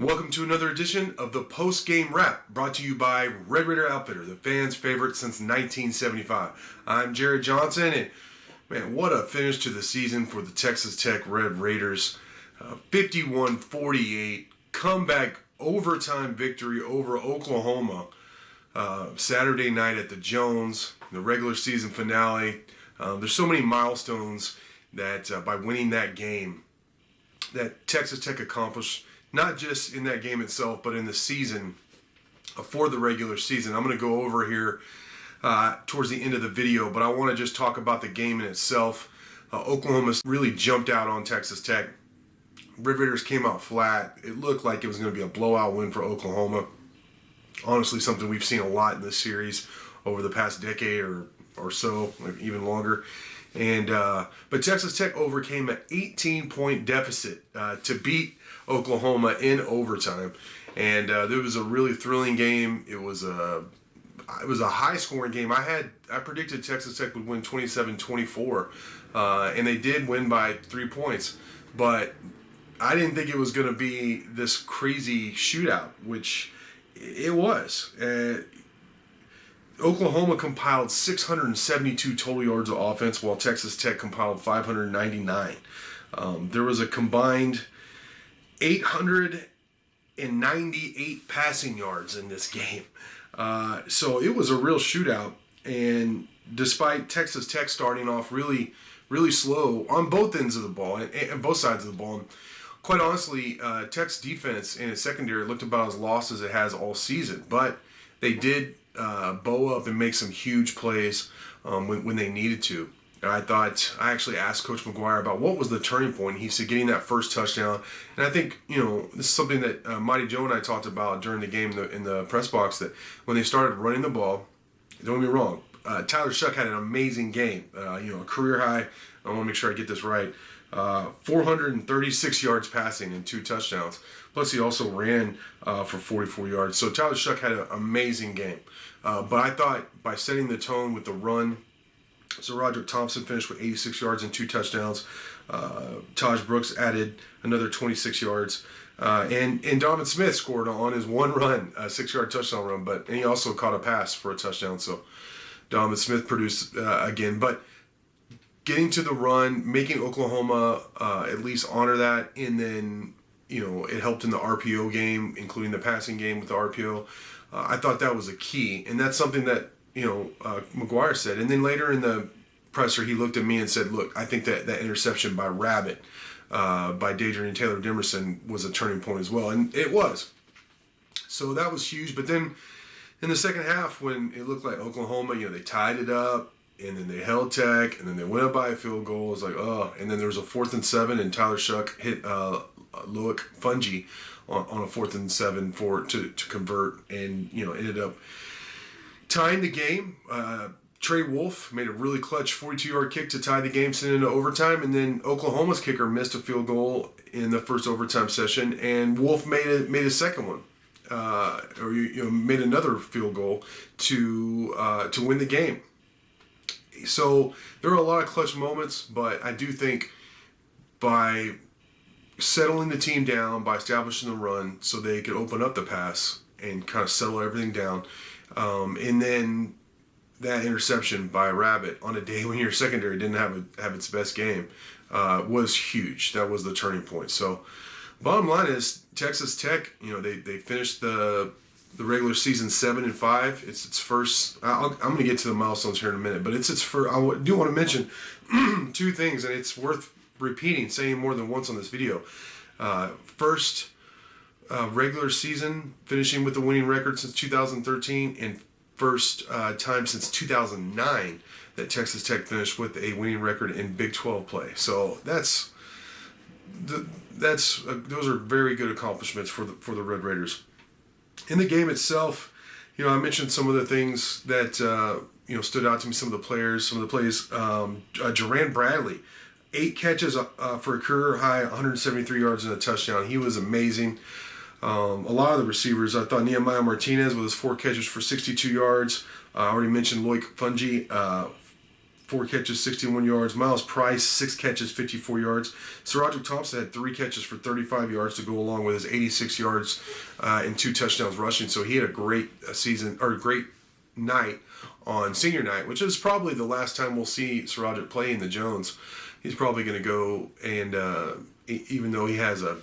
welcome to another edition of the post-game wrap, brought to you by Red Raider Outfitter, the fans' favorite since 1975. I'm Jared Johnson, and man, what a finish to the season for the Texas Tech Red Raiders. 51-48 comeback overtime victory over Oklahoma Saturday night at the Jones, the regular season finale. There's so many milestones that by winning that game that Texas Tech accomplished, not just in that game itself, but in the season for the regular season. I'm going to go over here towards the end of the video, but I want to just talk about the game in itself. Oklahoma really jumped out on Texas Tech. Red Raiders came out flat. It looked like it was going to be a blowout win for Oklahoma. Honestly, something we've seen a lot in this series over the past decade or so, even longer. And but Texas Tech overcame an 18-point deficit to beat Oklahoma in overtime, and there was a really thrilling game. It was a high-scoring game. I predicted Texas Tech would win 27-24, and they did win by 3 points. But I didn't think it was going to be this crazy shootout, which it was. Oklahoma compiled 672 total yards of offense, while Texas Tech compiled 599. There was a combined 898 passing yards in this game. So it was a real shootout. And despite Texas Tech starting off really, really slow on both ends of the ball and both sides of the ball, quite honestly, Tech's defense and its secondary looked about as lost as it has all season. But they did bow up and make some huge plays when they needed to. And I actually asked Coach McGuire about what was the turning point. He said getting that first touchdown. And I think, this is something that Mighty Joe and I talked about during the game in the press box, that when they started running the ball, don't get me wrong, Tyler Shuck had an amazing game, a career high. I want to make sure I get this right. 436 yards passing and 2 touchdowns. Plus, he also ran for 44 yards. So Tyler Shuck had an amazing game. But I thought by setting the tone with the run, so Roderick Thompson finished with 86 yards and 2 touchdowns. Taj Brooks added another 26 yards. And Donovan Smith scored on his one run, a 6-yard touchdown run. And he also caught a pass for a touchdown. So Donovan Smith produced again. But getting to the run, making Oklahoma at least honor that, and then it helped in the RPO game, including the passing game with the RPO. I thought that was a key, and that's something that McGuire said. And then later in the presser, he looked at me and said, "Look, I think that interception by Rabbit, by Dadrian Taylor Demerson, was a turning point as well," and it was. So that was huge. But then in the second half, when it looked like Oklahoma, they tied it up, and then they held Tech, and then they went up by a field goal. It was like, oh. And then there was a 4th and 7, and Tyler Shuck hit Loic Fungi on a 4th and 7 to convert, and ended up tying the game. Trey Wolf made a really clutch 42-yard kick to tie the game, send it into overtime, and then Oklahoma's kicker missed a field goal in the first overtime session, and Wolf made a second one, made another field goal to win the game. So there were a lot of clutch moments, but I do think by settling the team down, by establishing the run so they could open up the pass and kind of settle everything down, and then that interception by Rabbit on a day when your secondary didn't have its best game was huge. That was the turning point. So bottom line is Texas Tech, they finished the regular season 7-5. It's its first. I'm going to get to the milestones here in a minute, but it's its first. I do want to mention 2 things, and it's worth repeating, saying more than once on this video. First regular season finishing with the winning record since 2013, and first time since 2009 that Texas Tech finished with a winning record in Big 12 play. So those are very good accomplishments for the Red Raiders. In the game itself, I mentioned some of the things that stood out to me. Some of the plays. Jerand Bradley, 8 catches for a career high, 173 yards and a touchdown. He was amazing. A lot of the receivers, I thought Nehemiah Martinez with his 4 catches for 62 yards. I already mentioned Loic Fungi, 4 catches, 61 yards. Miles Price, 6 catches, 54 yards. SaRodorick Thompson had 3 catches for 35 yards to go along with his 86 yards and 2 touchdowns rushing. So he had a great season, or a great night on senior night, which is probably the last time we'll see SaRodorick play in the Jones. He's probably going to go, and even though he has a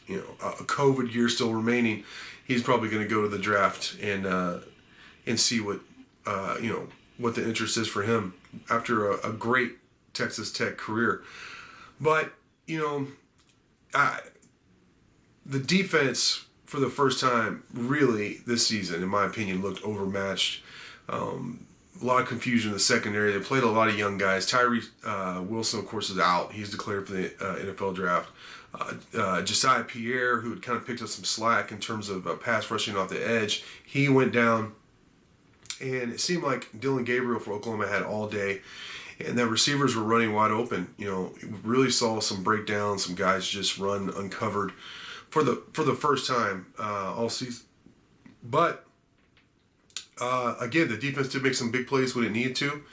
COVID year still remaining, he's probably going to go to the draft and see what what the interest is for him after a great Texas Tech career. But the defense for the first time really this season, in my opinion, looked overmatched. A lot of confusion in the secondary. They played a lot of young guys. Tyree Wilson, of course, is out. He's declared for the NFL draft. Josiah Pierre, who had kind of picked up some slack in terms of pass rushing off the edge, he went down. And it seemed like Dylan Gabriel for Oklahoma had all day. And the receivers were running wide open. Really saw some breakdowns, some guys just run uncovered for the first time all season. But again, the defense did make some big plays when it needed to.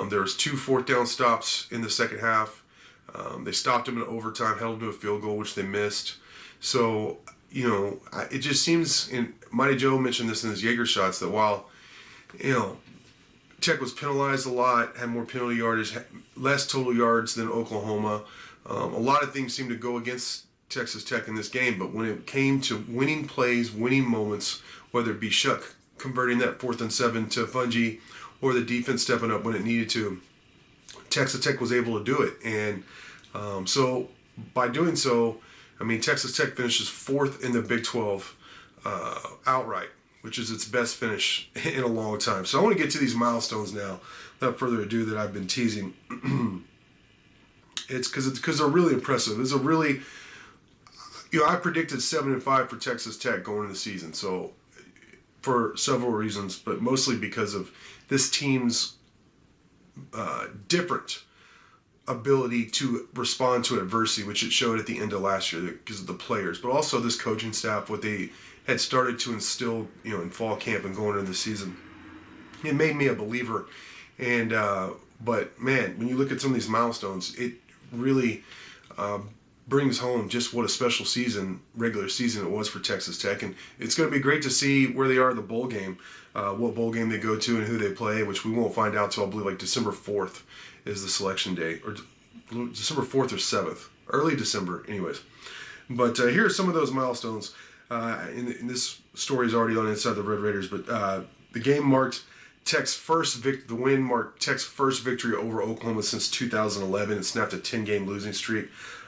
There was 2 fourth down stops in the second half. They stopped them in overtime, held them to a field goal, which they missed. So, it just seems, and Mighty Joe mentioned this in his Jaeger shots, that while, Tech was penalized a lot, had more penalty yardage, less total yards than Oklahoma. A lot of things seemed to go against Texas Tech in this game, but when it came to winning plays, winning moments, whether it be Shuck converting that 4th and 7 to Fungi, or the defense stepping up when it needed to, Texas Tech was able to do it. And so by doing so, Texas Tech finishes 4th in the Big 12 outright, which is its best finish in a long time. So I want to get to these milestones now, without further ado, that I've been teasing. It's because they're really impressive. It's a really, I predicted 7-5 for Texas Tech going into the season. So for several reasons, but mostly because of this team's different ability to respond to adversity, which it showed at the end of last year because of the players, but also this coaching staff, what they had started to instill, in fall camp and going into the season. It made me a believer. And but man, when you look at some of these milestones, it really brings home just what a special regular season it was for Texas Tech. And it's going to be great to see where they are in the bowl game, what bowl game they go to and who they play, which we won't find out till I believe like December 4th is the selection day, or December 4th or 7th, early December anyways. But here are some of those milestones. In this story is already on Inside the Red Raiders, but the game marked Tech's the win marked Tech's first victory over Oklahoma since 2011. It snapped a 10-game losing streak.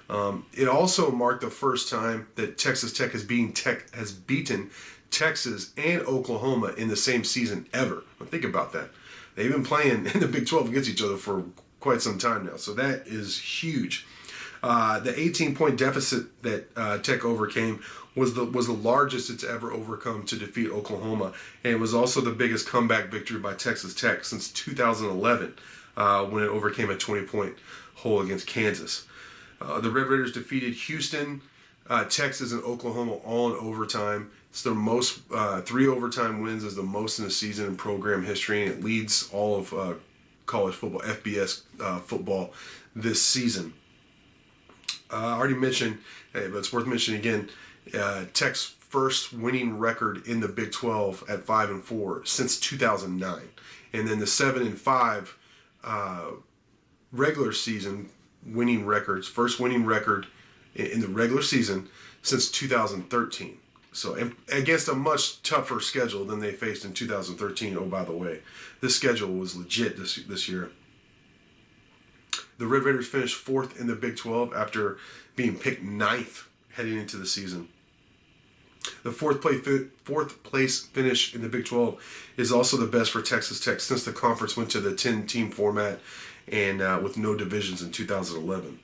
It also marked the first time that Texas Tech has beaten Texas and Oklahoma in the same season ever. Now, think about that. They've been playing in the Big 12 against each other for quite some time now, so that is huge. The 18-point deficit that Tech overcame was the largest it's ever overcome to defeat Oklahoma, and it was also the biggest comeback victory by Texas Tech since 2011 when it overcame a 20-point hole against Kansas. The Red Raiders defeated Houston, Texas, and Oklahoma all in overtime. It's their most 3 overtime wins is the most in a season in program history, and it leads all of college football, FBS football this season. I already mentioned, but it's worth mentioning again, Tech's first winning record in the Big 12 at 5-4 since 2009, and then the 7-5 regular season winning records, first winning record in the regular season since 2013. So against a much tougher schedule than they faced in 2013. Oh, by the way, this schedule was legit this year. The Red Raiders finished 4th in the Big 12 after being picked 9th heading into the season. The fourth place finish in the Big 12 is also the best for Texas Tech since the conference went to the 10-team format and with no divisions in 2011.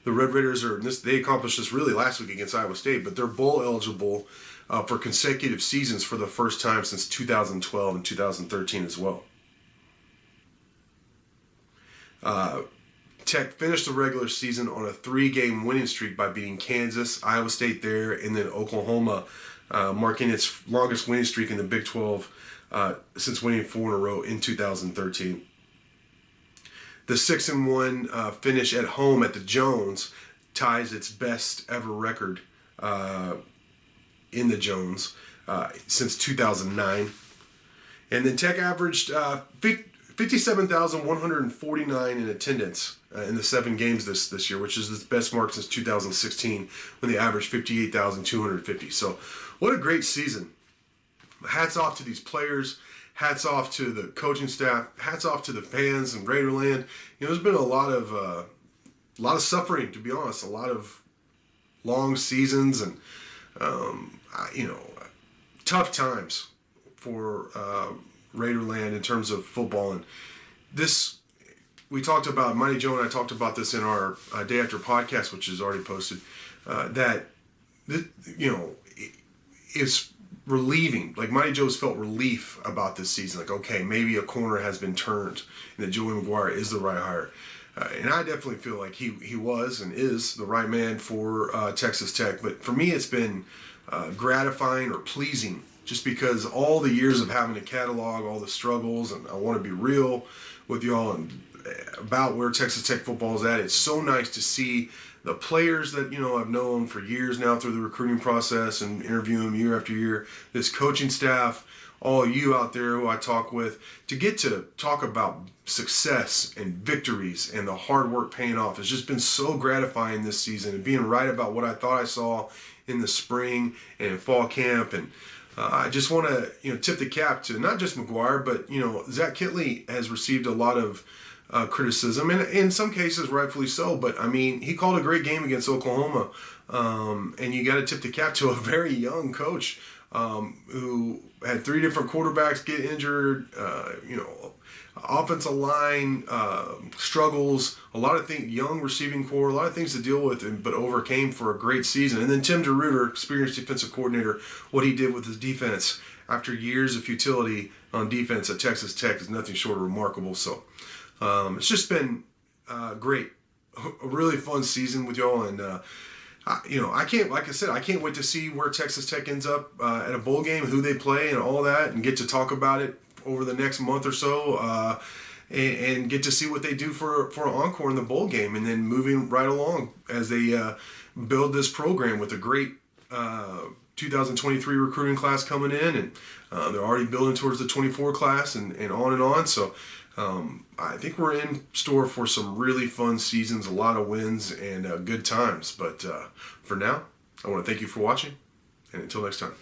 The Red Raiders they accomplished this really last week against Iowa State, but they're bowl eligible for consecutive seasons for the first time since 2012 and 2013 as well. Tech finished the regular season on a 3-game winning streak by beating Kansas, Iowa State there, and then Oklahoma, marking its longest winning streak in the Big 12 since winning 4 in a row in 2013. The 6-1 finish at home at the Jones ties its best ever record in the Jones since 2009. And then Tech averaged 57,149 in attendance in the 7 games this year, which is the best mark since 2016 when they averaged 58,250. So what a great season. Hats off to these players. Hats off to the coaching staff. Hats off to the fans and Raiderland. There's been a lot of suffering, to be honest. A lot of long seasons and tough times for Raiderland in terms of football. And this, we talked about, Mighty Joe and I talked about this in our Day After podcast, which is already posted. It's relieving. Like, Mighty Joe's felt relief about this season. Like, okay, maybe a corner has been turned and that Joey McGuire is the right hire. And I definitely feel like he was and is the right man for Texas Tech. But for me, it's been gratifying or pleasing, just because all the years of having to catalog all the struggles, and I want to be real with y'all and about where Texas Tech football is at. It's so nice to see the players that I've known for years now through the recruiting process and interviewing them year after year, this coaching staff, all you out there who I talk with, to get to talk about success and victories and the hard work paying off. It's just been so gratifying this season, and being right about what I thought I saw in the spring and in fall camp. And I just want to tip the cap to not just McGuire, but Zach Kitley has received a lot of criticism, and in some cases rightfully so. But I mean, he called a great game against Oklahoma, and you got to tip the cap to a very young coach who had 3 different quarterbacks get injured. Offensive line struggles, a lot of things, young receiving core, a lot of things to deal with, but overcame for a great season. And then Tim DeRuyter, experienced defensive coordinator, what he did with his defense after years of futility on defense at Texas Tech is nothing short of remarkable. So it's just been great, a really fun season with y'all. And I can't wait to see where Texas Tech ends up at a bowl game, who they play, and all that, and get to talk about it over the next month or so, and get to see what they do for an encore in the bowl game, and then moving right along as they build this program with a great 2023 recruiting class coming in, and they're already building towards the 24 class, and on and on. So I think we're in store for some really fun seasons, a lot of wins, and good times. But for now, I want to thank you for watching, and until next time.